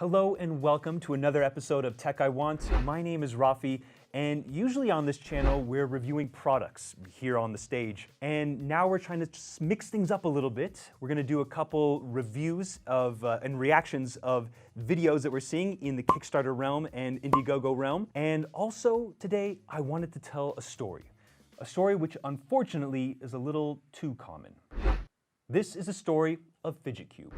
Hello and welcome to another episode of Tech I Want. My name is Roffi, and usually on this channel we're reviewing products here on the stage. And now we're trying to just mix things up a little bit. We're going to do a couple reviews of and reactions of videos that we're seeing in the Kickstarter realm and Indiegogo realm. And also today I wanted to tell a story which unfortunately is a little too common. This is a story of Fidget Cube.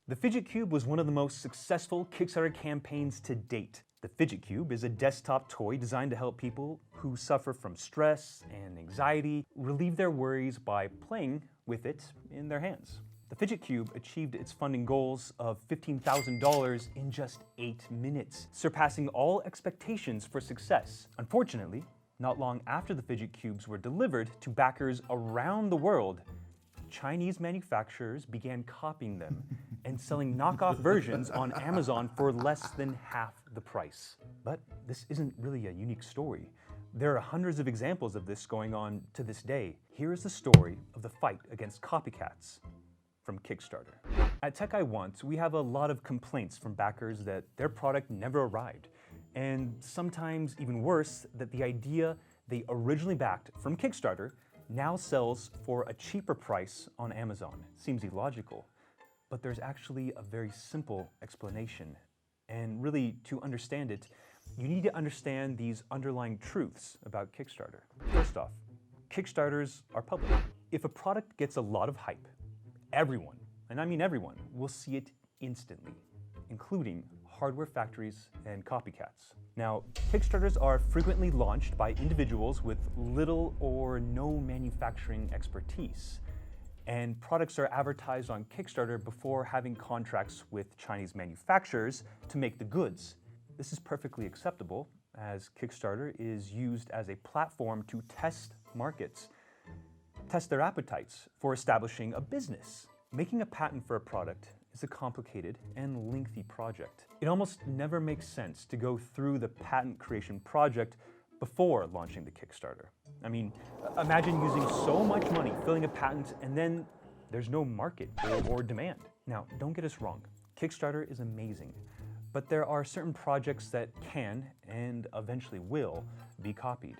The Fidget Cube was one of the most successful Kickstarter campaigns to date. The Fidget Cube is a desktop toy designed to help people who suffer from stress and anxiety relieve their worries by playing with it in their hands. The Fidget Cube achieved its funding goals of $15,000 in just 8 minutes, surpassing all expectations for success. Unfortunately, not long after the Fidget Cubes were delivered to backers around the world, Chinese manufacturers began copying them and selling knockoff versions on Amazon for less than half the price. But this isn't really a unique story. There are hundreds of examples of this going on to this day. Here is the story of the fight against copycats from Kickstarter. At Tech I Want, we have a lot of complaints from backers that their product never arrived, and sometimes even worse, that the idea they originally backed from Kickstarter now sells for a cheaper price on Amazon. Seems illogical, but there's actually a very simple explanation. And really, to understand it, you need to understand these underlying truths about Kickstarter. First off, Kickstarters are public. If a product gets a lot of hype, everyone, and I mean everyone, will see it instantly, including hardware factories and copycats. Now, Kickstarters are frequently launched by individuals with little or no manufacturing expertise, and products are advertised on Kickstarter before having contracts with Chinese manufacturers to make the goods. This is perfectly acceptable, as Kickstarter is used as a platform to test markets, test their appetites for establishing a business. Making a patent for a product is a complicated and lengthy project. It almost never makes sense to go through the patent creation project before launching the Kickstarter. I mean, imagine using so much money filling a patent and then there's no market or demand. Now, don't get us wrong, Kickstarter is amazing, but there are certain projects that can and eventually will be copied.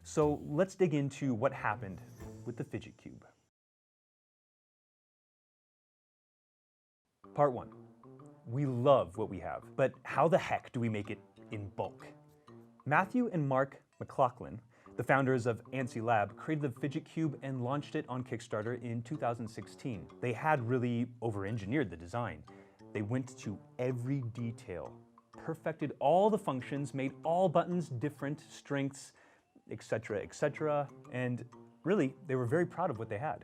So let's dig into what happened with the Fidget Cube. Part 1. We love what we have, but how the heck do we make it in bulk? Matthew and Mark McLaughlin, the founders of Ansi Lab, created the Fidget Cube and launched it on Kickstarter in 2016. They had really over-engineered the design. They went to every detail, perfected all the functions, made all buttons different strengths, etc., and really, they were very proud of what they had.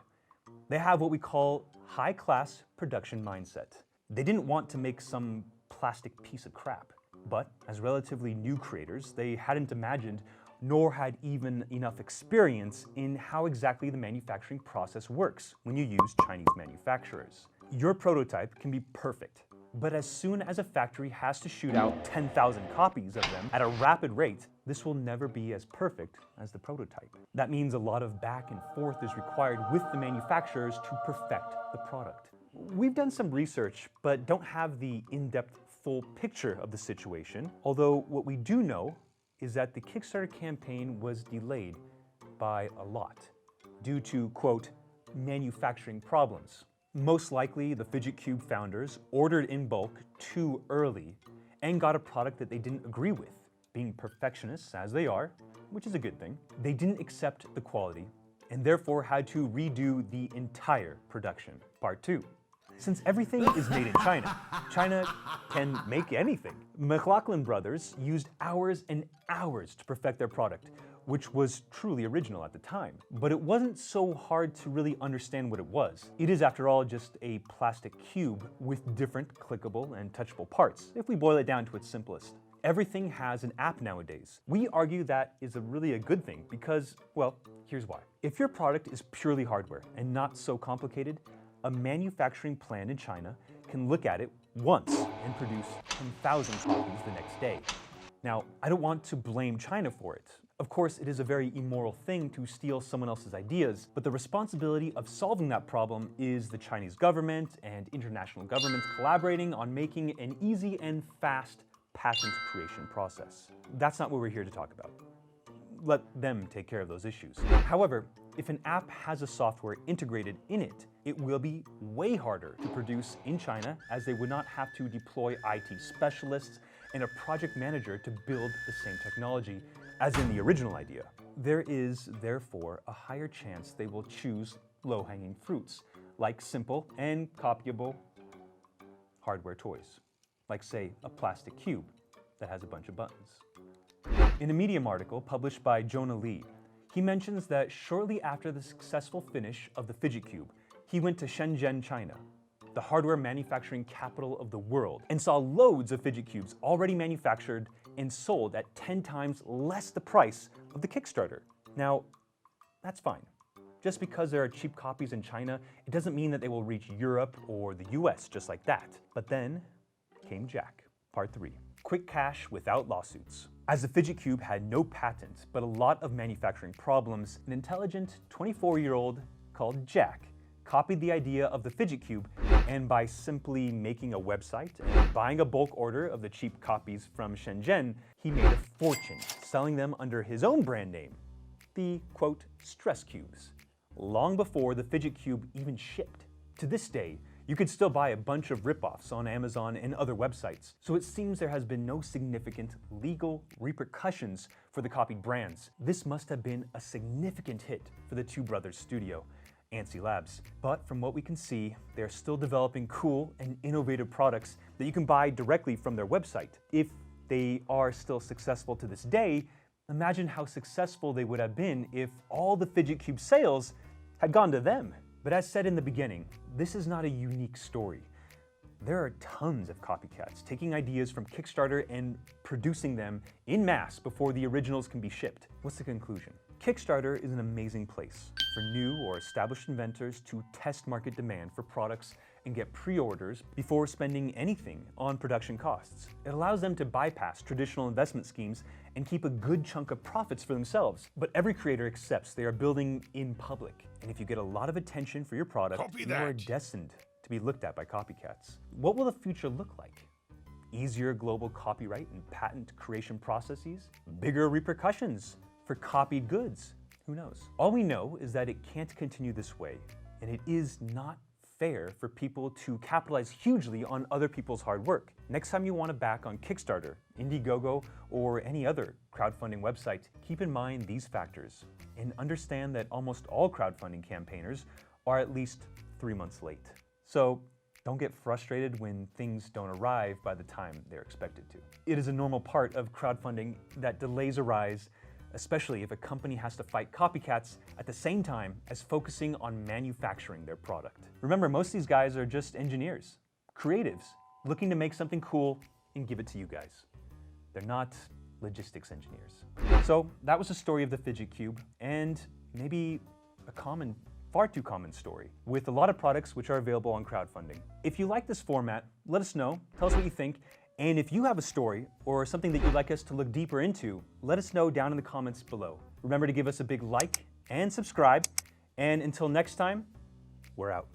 They have what we call high-class production mindset. They didn't want to make some plastic piece of crap, but as relatively new creators, they hadn't imagined nor had even enough experience in how exactly the manufacturing process works when you use Chinese manufacturers. Your prototype can be perfect, but as soon as a factory has to shoot out 10,000 copies of them at a rapid rate, this will never be as perfect as the prototype. That means a lot of back and forth is required with the manufacturers to perfect the product. We've done some research, but don't have the in-depth full picture of the situation, although what we do know is that the Kickstarter campaign was delayed by a lot due to, quote, manufacturing problems. Most likely, the Fidget Cube founders ordered in bulk too early and got a product that they didn't agree with. Being perfectionists as they are, which is a good thing, they didn't accept the quality and therefore had to redo the entire production. Part 2. Since everything is made in China, China can make anything. McLaughlin brothers used hours and hours to perfect their product, which was truly original at the time. But it wasn't so hard to really understand what it was. It is, after all, just a plastic cube with different clickable and touchable parts, if we boil it down to its simplest. Everything has an app nowadays. We argue that is really a good thing because, well, here's why. If your product is purely hardware and not so complicated, a manufacturing plant in China can look at it once and produce 10,000 copies the next day. Now, I don't want to blame China for it. Of course, it is a very immoral thing to steal someone else's ideas, but the responsibility of solving that problem is the Chinese government and international governments collaborating on making an easy and fast patent creation process. That's not what we're here to talk about. Let them take care of those issues. However, if an app has a software integrated in it, it will be way harder to produce in China, as they would not have to deploy IT specialists and a project manager to build the same technology as in the original idea. There is, therefore, a higher chance they will choose low-hanging fruits, like simple and copyable hardware toys, like, say, a plastic cube that has a bunch of buttons. In a Medium article published by Jonah Lee, he mentions that shortly after the successful finish of the Fidget Cube, he went to Shenzhen, China, the hardware manufacturing capital of the world, and saw loads of Fidget Cubes already manufactured and sold at 10 times less the price of the Kickstarter. Now, that's fine. Just because there are cheap copies in China, it doesn't mean that they will reach Europe or the US just like that. But then came Jack, part 3. Quick cash without lawsuits. As the Fidget Cube had no patent, but a lot of manufacturing problems, an intelligent 24-year-old called Jack copied the idea of the Fidget Cube, and by simply making a website and buying a bulk order of the cheap copies from Shenzhen, he made a fortune selling them under his own brand name, the, quote, stress cubes, long before the Fidget Cube even shipped. To this day, you could still buy a bunch of ripoffs on Amazon and other websites, so it seems there has been no significant legal repercussions for the copied brands. This must have been a significant hit for the two brothers' studio, ANSI Labs. But from what we can see, they're still developing cool and innovative products that you can buy directly from their website. If they are still successful to this day, imagine how successful they would have been if all the Fidget Cube sales had gone to them. But as said in the beginning, this is not a unique story. There are tons of copycats taking ideas from Kickstarter and producing them in mass before the originals can be shipped. What's the conclusion? Kickstarter is an amazing place for new or established inventors to test market demand for products and get pre-orders before spending anything on production costs. It allows them to bypass traditional investment schemes and keep a good chunk of profits for themselves. But every creator accepts they are building in public, and if you get a lot of attention for your product, you are destined to be looked at by copycats. What will the future look like? Easier global copyright and patent creation processes? Bigger repercussions for copied goods? Who knows? All we know is that it can't continue this way, and it is not fair for people to capitalize hugely on other people's hard work. Next time you want to back on Kickstarter, Indiegogo, or any other crowdfunding website, keep in mind these factors and understand that almost all crowdfunding campaigners are at least 3 months late. So don't get frustrated when things don't arrive by the time they're expected to. It is a normal part of crowdfunding that delays arise, especially if a company has to fight copycats at the same time as focusing on manufacturing their product. Remember, most of these guys are just engineers, creatives, looking to make something cool and give it to you guys. They're not logistics engineers. So that was the story of the Fidget Cube, and maybe a common, far too common story, with a lot of products which are available on crowdfunding. If you like this format, let us know, tell us what you think, and if you have a story or something that you'd like us to look deeper into, let us know down in the comments below. Remember to give us a big like and subscribe, and until next time, we're out.